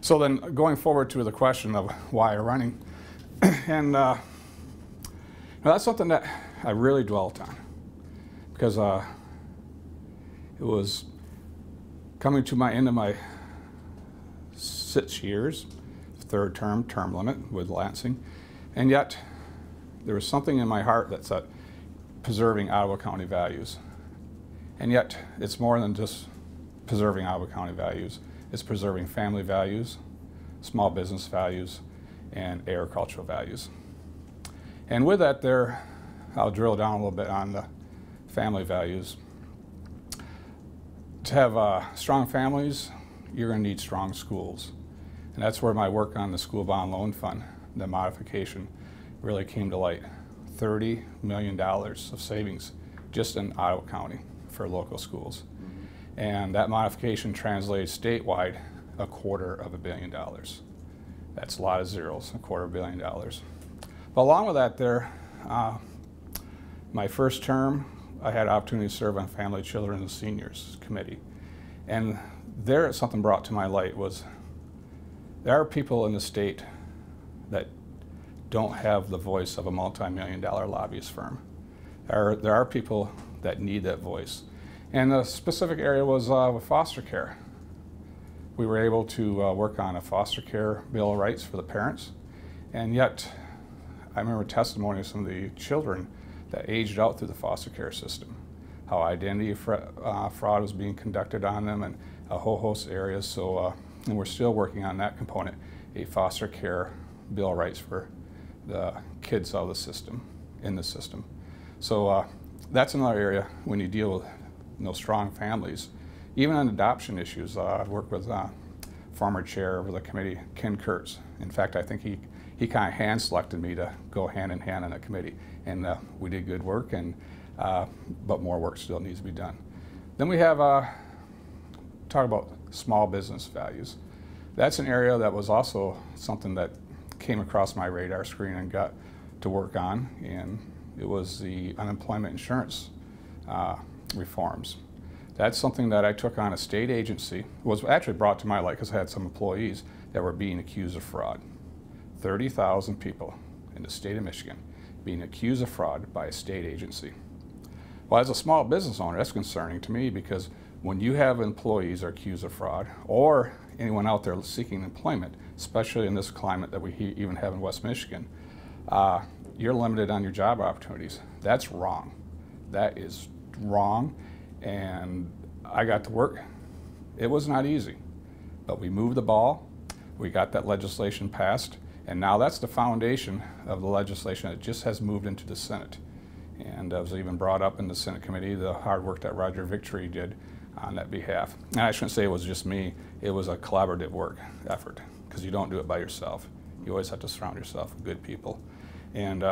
So then going forward to the question of why I'm running, and that's something that I really dwelt on, because it was coming to my end of my 6 years, third term limit with Lansing, and yet there was something in my heart that said preserving Ottawa County values. And yet it's more than just preserving Ottawa County values. It's preserving family values, small business values, and agricultural values. And with that there, I'll drill down a little bit on the family values. To have strong families, you're going to need strong schools. And that's where my work on the School Bond Loan Fund, the modification, really came to light. $30 million of savings just in Ottawa County for local schools. And that modification translates statewide $250 million. That's a lot of zeros, $250 million. But along with that there, my first term, I had an opportunity to serve on Family, Children, and Seniors Committee. And there something brought to my light was there are people in the state that don't have the voice of a multi-million-dollar lobbyist firm. There are people that need that voice. And the specific area was with foster care. We were able to work on a foster care Bill of Rights for the parents, and yet I remember testimony of some of the children that aged out through the foster care system, how identity fraud was being conducted on them, and a whole host of areas. So, and we're still working on that component, a foster care Bill of Rights for the kids out of the system, in the system. So that's another area when you deal with strong families. Even on adoption issues, I've worked with former chair of the committee, Ken Kurtz. In fact, I think he kind of hand-selected me to go hand in hand on the committee. And we did good work, and but more work still needs to be done. Then we have, talk about small business values. That's an area that was also something that came across my radar screen and got to work on, and it was the unemployment insurance reforms. That's something that I took on a state agency. It was actually brought to my light because I had some employees that were being accused of fraud. 30,000 people in the state of Michigan being accused of fraud by a state agency. Well, as a small business owner, that's concerning to me, because when you have employees are accused of fraud, or anyone out there seeking employment, especially in this climate that we even have in West Michigan, you're limited on your job opportunities. That's wrong. That is wrong, and I got to work. It was not easy, but we moved the ball. We got that legislation passed, and now that's the foundation of the legislation that just has moved into the Senate. And it was even brought up in the Senate committee, the hard work that Roger Victory did on that behalf. And I shouldn't say it was just me, it was a collaborative work effort, because you don't do it by yourself. You always have to surround yourself with good people. And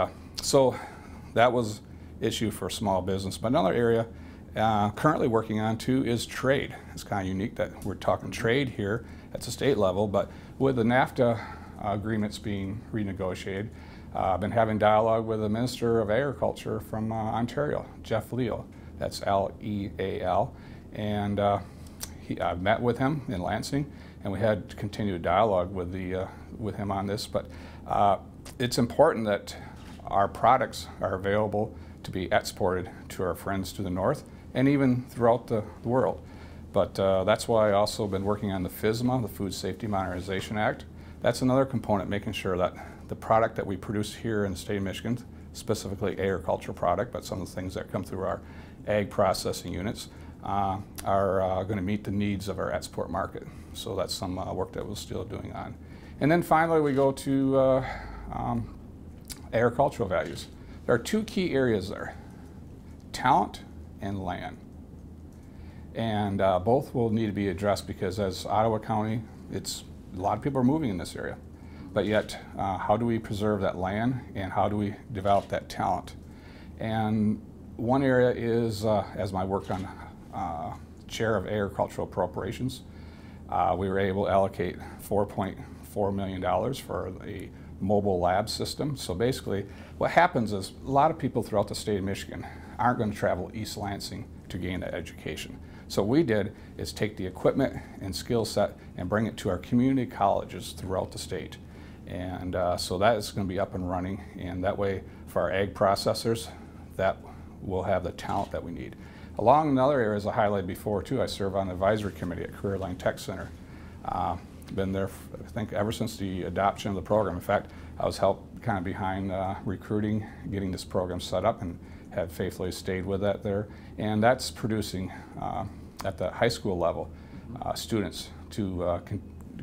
so that was issue for small business. But another area currently working on too is trade. It's kind of unique that we're talking trade here at the state level, but with the NAFTA agreements being renegotiated, I've been having dialogue with the Minister of Agriculture from Ontario, Jeff Leal. That's L-E-A-L. And I've met with him in Lansing, and we had continued dialogue with him on this. But it's important that our products are available to be exported to our friends to the north and even throughout the world. But that's why I also been working on the FSMA, the Food Safety Modernization Act. That's another component, making sure that the product that we produce here in the state of Michigan, specifically agricultural product, but some of the things that come through our ag processing units, are going to meet the needs of our export market. So that's some work that we're still doing on. And then finally we go to agricultural values. There are two key areas there, talent and land. And both will need to be addressed, because as Ottawa County, a lot of people are moving in this area. But yet, how do we preserve that land, and how do we develop that talent? And one area is, as my work on Chair of Agricultural Appropriations, we were able to allocate $4.4 million for a mobile lab system. So basically, what happens is a lot of people throughout the state of Michigan aren't going to travel East Lansing to gain that education. So what we did is take the equipment and skill set and bring it to our community colleges throughout the state. And so that is going to be up and running, and that way for our ag processors, that will have the talent that we need. Along in other areas I highlighted before too, I serve on the advisory committee at Career Line Tech Center. Been there, I think, ever since the adoption of the program. In fact, I was helped kind of behind recruiting, getting this program set up, and have faithfully stayed with that there. And that's producing, at the high school level, students to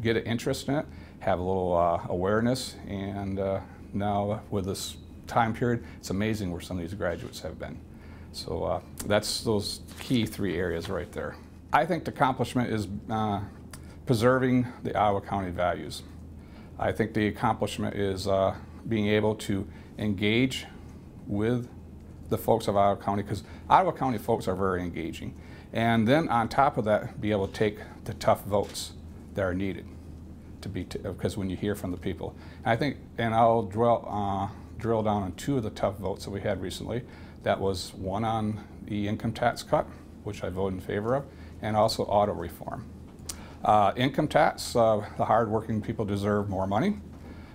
get an interest in it, have a little awareness, and now with this time period, it's amazing where some of these graduates have been. So that's those key 3 areas right there. I think the accomplishment is preserving the Ottawa County values. I think the accomplishment is being able to engage with the folks of Ottawa County, because Ottawa County folks are very engaging. And then on top of that, be able to take the tough votes that are needed to be, because when you hear from the people. And I think, and I'll drill down on 2 of the tough votes that we had recently. That was one on the income tax cut, which I voted in favor of, and also auto reform. Income tax, the hard-working people deserve more money.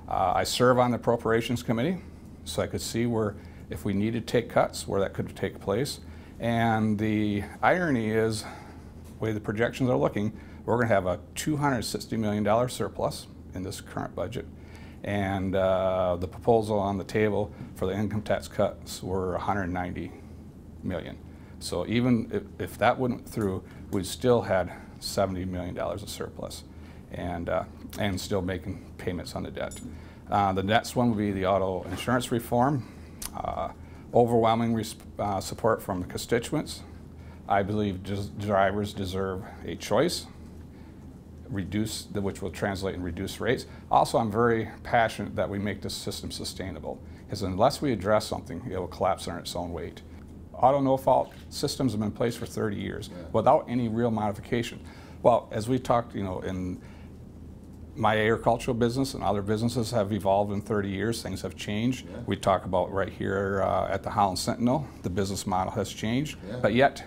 I serve on the Appropriations Committee, so I could see where, if we needed to take cuts, where that could take place. And the irony is, the way the projections are looking, we're going to have a $260 million surplus in this current budget. And the proposal on the table for the income tax cuts were $190 million. So even if that went through, we'd still had $70 million of surplus, and still making payments on the debt. The next one would be the auto insurance reform. Overwhelming support from the constituents. I believe drivers deserve a choice, which will translate in reduced rates. Also, I'm very passionate that we make this system sustainable, because unless we address something, it will collapse under its own weight. Auto no-fault systems have been in place for 30 years without any real modification. Well, as we talked, in my agricultural business and other businesses have evolved in 30 years, things have changed. We talk about right here at the Holland Sentinel, the business model has changed, but yet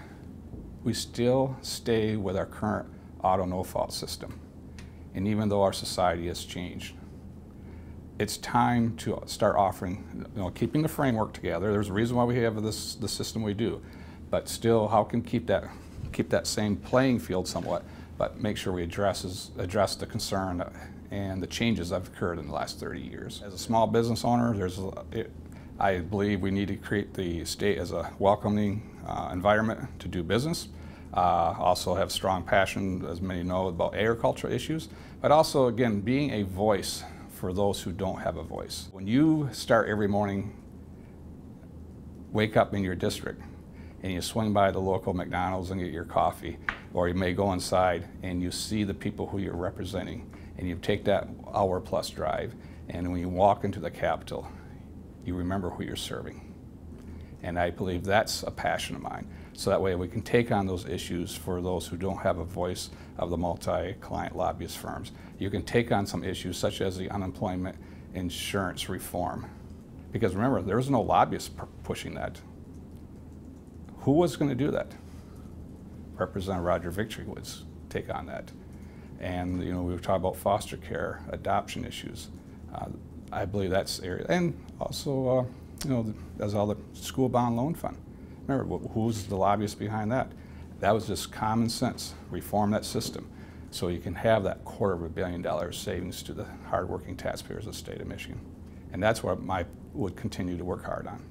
we still stay with our current auto no-fault system. And even though our society has changed, it's time to start offering, keeping the framework together. There's a reason why we have the system we do, but still, how can keep that same playing field somewhat, but make sure we address the concern and the changes that have occurred in the last 30 years. As a small business owner, I believe we need to create the state as a welcoming environment to do business. Also have strong passion, as many know, about agricultural issues, but also, again, being a voice for those who don't have a voice. When you start every morning, wake up in your district, and you swing by the local McDonald's and get your coffee, or you may go inside and you see the people who you're representing, and you take that hour-plus drive, and when you walk into the Capitol, you remember who you're serving. And I believe that's a passion of mine. So that way we can take on those issues for those who don't have a voice of the multi-client lobbyist firms. You can take on some issues such as the unemployment insurance reform. Because remember, there was no lobbyist pushing that. Who was going to do that? Representative Roger Victory would take on that. And we were talking about foster care, adoption issues. I believe that's the area. And also, there's all the school bond loan fund. Remember, who's the lobbyist behind that? That was just common sense. Reform that system so you can have that $250 million savings to the hardworking taxpayers of the state of Michigan. And that's what I would continue to work hard on.